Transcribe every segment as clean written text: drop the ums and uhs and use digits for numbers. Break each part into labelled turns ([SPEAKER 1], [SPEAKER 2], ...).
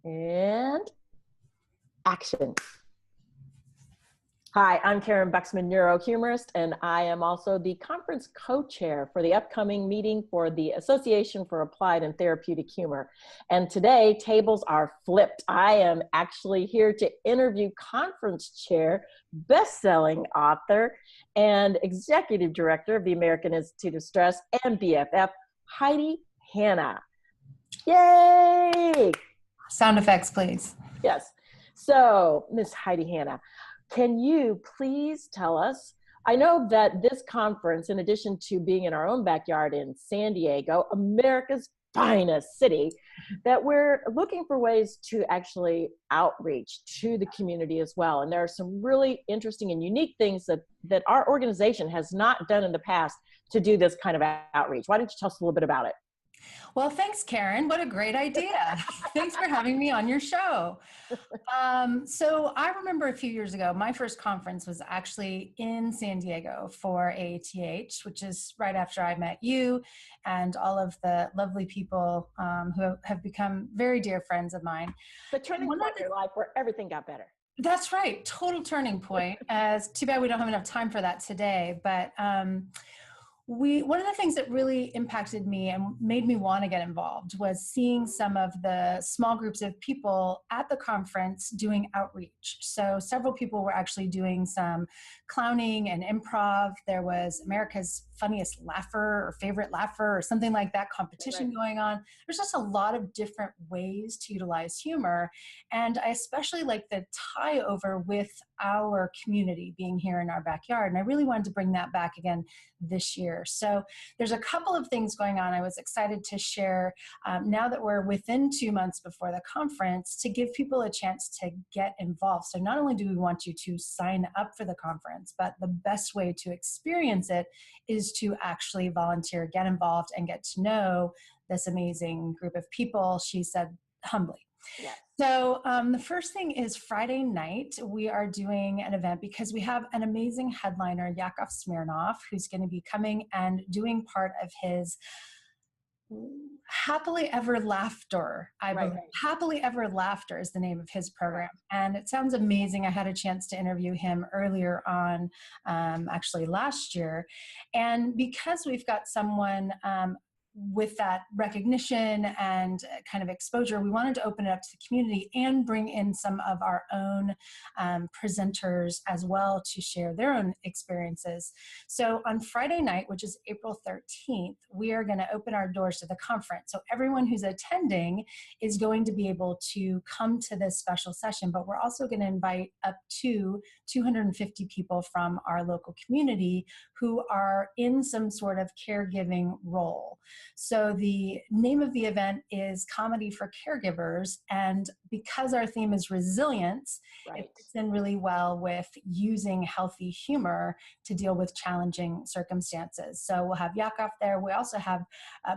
[SPEAKER 1] And action. Hi, I'm Karyn Buxman, neurohumorist, and I am also the conference co-chair for the upcoming meeting for the Association for Applied and Therapeutic Humor. And today, tables are flipped. I am actually here to interview conference chair, best-selling author, and executive director of the American Institute of Stress and BFF, Heidi Hanna. Yay!
[SPEAKER 2] Sound effects, please.
[SPEAKER 1] Yes. So, Miss Heidi Hanna, can you please tell us, I know that this conference, in addition to being in our own backyard in San Diego, America's finest city, that we're looking for ways to actually outreach to the community as well. And there are some really interesting and unique things that our organization has not done in the past to do this kind of outreach. Why don't you tell us a little bit about it?
[SPEAKER 2] Well, thanks, Karyn. What a great idea. Thanks for having me on your show. So I remember a few years ago, my first conference was actually in San Diego for AATH, which is right after I met you and all of the lovely people who have become very dear friends of mine.
[SPEAKER 1] The turning point in your life where everything got better.
[SPEAKER 2] That's right. Total turning point. As too bad we don't have enough time for that today, but one of the things that really impacted me and made me want to get involved was seeing some of the small groups of people at the conference doing outreach. So several people were actually doing some clowning and improv. There was America's Funniest Laugher or Favorite Laugher or something like that competition going on. There's just a lot of different ways to utilize humor. And I especially like the tie over with our community being here in our backyard. And I really wanted to bring that back again this year. So there's a couple of things going on I was excited to share now that we're within 2 months before the conference to give people a chance to get involved. So not only do we want you to sign up for the conference, but the best way to experience it is to actually volunteer, get involved, and get to know this amazing group of people, she said humbly.
[SPEAKER 1] Yes.
[SPEAKER 2] So the first thing is Friday night, we are doing an event because we have an amazing headliner, Yakov Smirnoff, who's going to be coming and doing part of his Happily Ever Laughter, I believe. Right. Happily Ever Laughter is the name of his program. And it sounds amazing. I had a chance to interview him earlier on, actually last year. And because we've got someone with that recognition and kind of exposure, we wanted to open it up to the community and bring in some of our own presenters as well to share their own experiences. So on Friday night, which is April 13th, we are going to open our doors to the conference. So everyone who's attending is going to be able to come to this special session, but we're also going to invite up to 250 people from our local community who are in some sort of caregiving role. So the name of the event is Comedy for Caregivers, and because our theme is resilience, it fits in really well with using healthy humor to deal with challenging circumstances. So we'll have Yakov there. We also have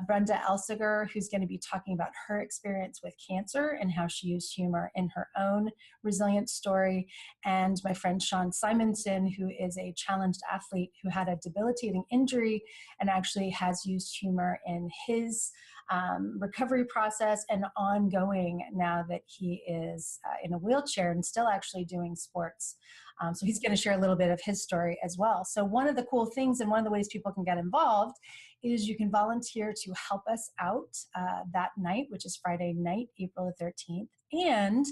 [SPEAKER 2] Brenda Elsiger, who's going to be talking about her experience with cancer and how she used humor in her own resilience story. And my friend Sean Simonson, who is a challenged athlete who had a debilitating injury and actually has used humor in his recovery process and ongoing now that he is in a wheelchair and still actually doing sports. So he's going to share a little bit of his story as well. So one of the cool things and one of the ways people can get involved is you can volunteer to help us out that night, which is Friday night, April the 13th. And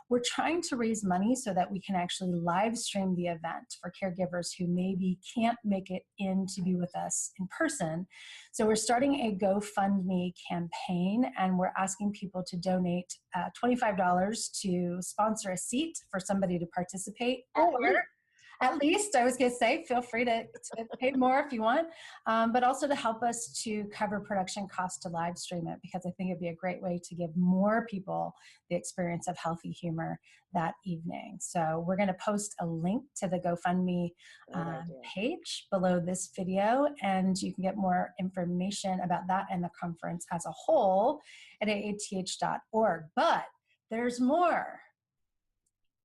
[SPEAKER 2] we're trying to raise money so that we can actually live stream the event for caregivers who maybe can't make it in to be with us in person. So we're starting a GoFundMe campaign, and we're asking people to donate $25 to sponsor a seat for somebody to participate. Or at least, I was going to say, feel free to pay more if you want, but also to help us to cover production costs to live stream it, because I think it'd be a great way to give more people the experience of healthy humor that evening. So we're going to post a link to the GoFundMe page below this video, and you can get more information about that and the conference as a whole at aath.org. But there's more.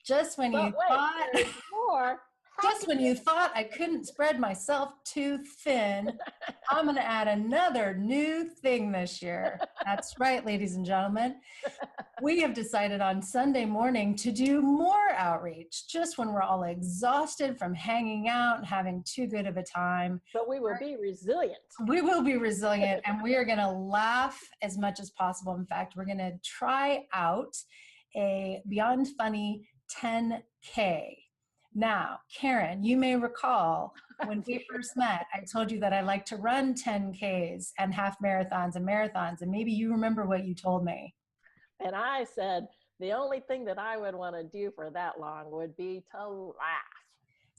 [SPEAKER 2] Just when you thought
[SPEAKER 1] there's more.
[SPEAKER 2] Just when you thought I couldn't spread myself too thin, I'm going to add another new thing this year. That's right, ladies and gentlemen. We have decided on Sunday morning to do more outreach, just when we're all exhausted from hanging out and having too good of a time.
[SPEAKER 1] But we will be resilient.
[SPEAKER 2] We will be resilient, and we are going to laugh as much as possible. In fact, we're going to try out a Beyond Funny 10K. Now, Karyn, you may recall when we first met, I told you that I like to run 10Ks and half marathons and marathons, and maybe you remember what you told me.
[SPEAKER 1] And I said, the only thing that I would want to do for that long would be to laugh.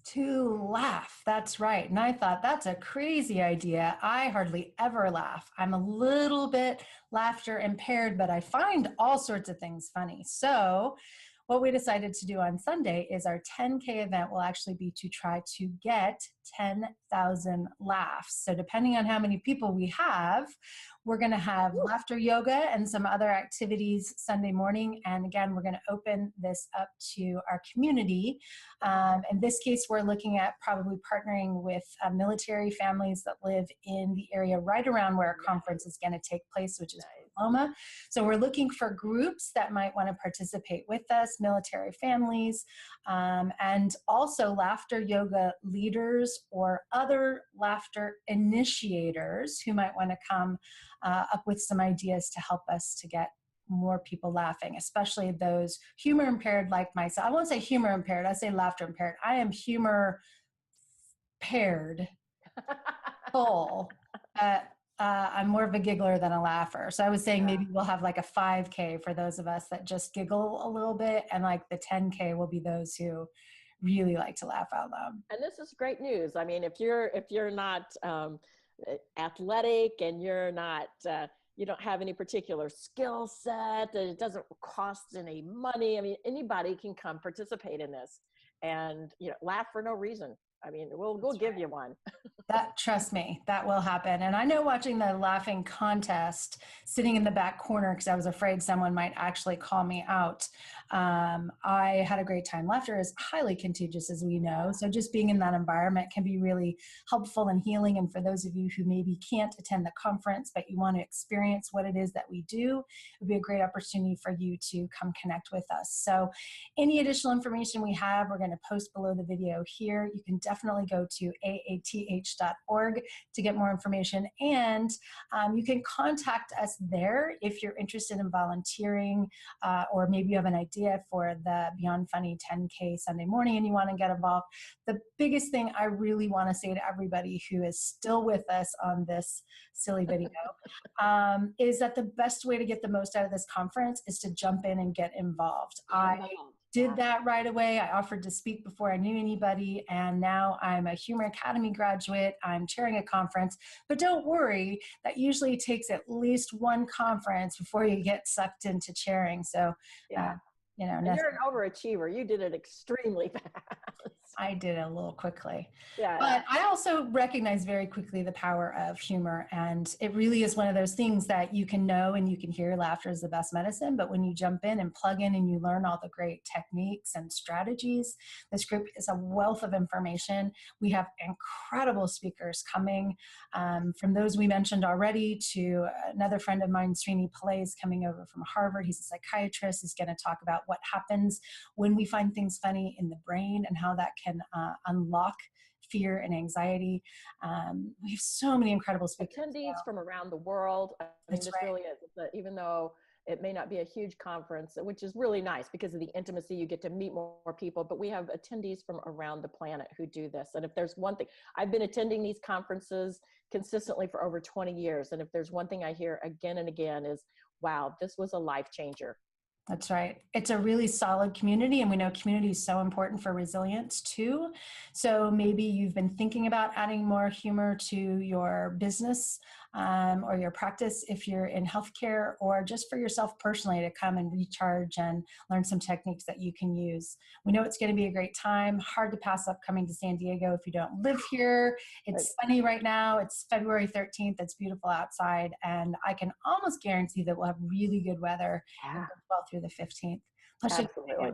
[SPEAKER 2] To laugh, that's right. And I thought, that's a crazy idea. I hardly ever laugh. I'm a little bit laughter impaired, but I find all sorts of things funny. So what we decided to do on Sunday is our 10K event will actually be to try to get 10,000 laughs. So depending on how many people we have, we're going to have laughter yoga and some other activities Sunday morning. And again, we're going to open this up to our community. In this case, we're looking at probably partnering with military families that live in the area right around where our conference is going to take place, which is Oklahoma. So we're looking for groups that might want to participate with us, military families, and also laughter yoga leaders or other laughter initiators who might want to come up with some ideas to help us to get more people laughing, especially those humor impaired like myself. I won't say humor impaired, I say laughter impaired. I am humor paired, full. I'm more of a giggler than a laugher. So I was saying maybe we'll have like a 5K for those of us that just giggle a little bit, and like the 10K will be those who really like to laugh out loud.
[SPEAKER 1] And this is great news. I mean, if you're not athletic and you're not, you don't have any particular skill set, and it doesn't cost any money. I mean, anybody can come participate in this and, laugh for no reason. I mean, we'll give you one.
[SPEAKER 2] Trust me, that will happen. And I know watching the laughing contest, sitting in the back corner, because I was afraid someone might actually call me out, I had a great time. Laughter is highly contagious, as we know. So just being in that environment can be really helpful and healing. And for those of you who maybe can't attend the conference, but you want to experience what it is that we do, it would be a great opportunity for you to come connect with us. So any additional information we have, we're going to post below the video here. You can definitely go to AATH.org to get more information. And you can contact us there if you're interested in volunteering, or maybe you have an idea for the Beyond Funny 10K Sunday morning and you want to get involved. The biggest thing I really want to say to everybody who is still with us on this silly video is that the best way to get the most out of this conference is to jump in and get involved. I did that right away. I offered to speak before I knew anybody, and now I'm a Humor Academy graduate. I'm chairing a conference, but don't worry, that usually takes at least one conference before you get sucked into chairing. So, and you're
[SPEAKER 1] an overachiever. You did it extremely fast.
[SPEAKER 2] I did it a little quickly.
[SPEAKER 1] Yeah.
[SPEAKER 2] But I also recognize very quickly the power of humor. And it really is one of those things that you can know and you can hear laughter is the best medicine. But when you jump in and plug in and you learn all the great techniques and strategies, this group is a wealth of information. We have incredible speakers coming, from those we mentioned already to another friend of mine, Srini Pillai, is coming over from Harvard. He's a psychiatrist. He's going to talk about what happens when we find things funny in the brain and how that can unlock fear and anxiety. We have so many incredible speakers.
[SPEAKER 1] Attendees from around the world. I mean, this really is, even though it may not be a huge conference, which is really nice because of the intimacy, you get to meet more people, but we have attendees from around the planet who do this. And if there's one thing, I've been attending these conferences consistently for over 20 years. And if there's one thing I hear again and again is, wow, this was a life changer.
[SPEAKER 2] That's right. It's a really solid community, and we know community is so important for resilience too. So maybe you've been thinking about adding more humor to your business or your practice if you're in healthcare, or just for yourself personally to come and recharge and learn some techniques that you can use. We know it's going to be a great time. Hard to pass up coming to San Diego if you don't live here. It's sunny right now. It's February 13th. It's beautiful outside, and I can almost guarantee that we'll have really good weather from the 12th through the 15th.
[SPEAKER 1] Absolutely.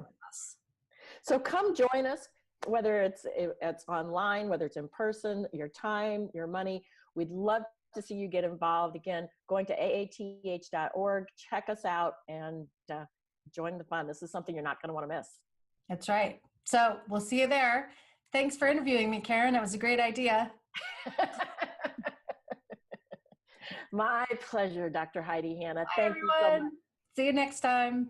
[SPEAKER 1] So come join us, whether it's online, whether it's in person, your time, your money. We'd love to see you get involved. Again, going to AATH.org, check us out and join the fun. This is something you're not going to want to miss.
[SPEAKER 2] That's right. So we'll see you there. Thanks for interviewing me, Karyn. That was a great idea.
[SPEAKER 1] My pleasure, Dr. Heidi Hanna.
[SPEAKER 2] Bye,
[SPEAKER 1] Thank
[SPEAKER 2] everyone.
[SPEAKER 1] you so much.
[SPEAKER 2] See you next time.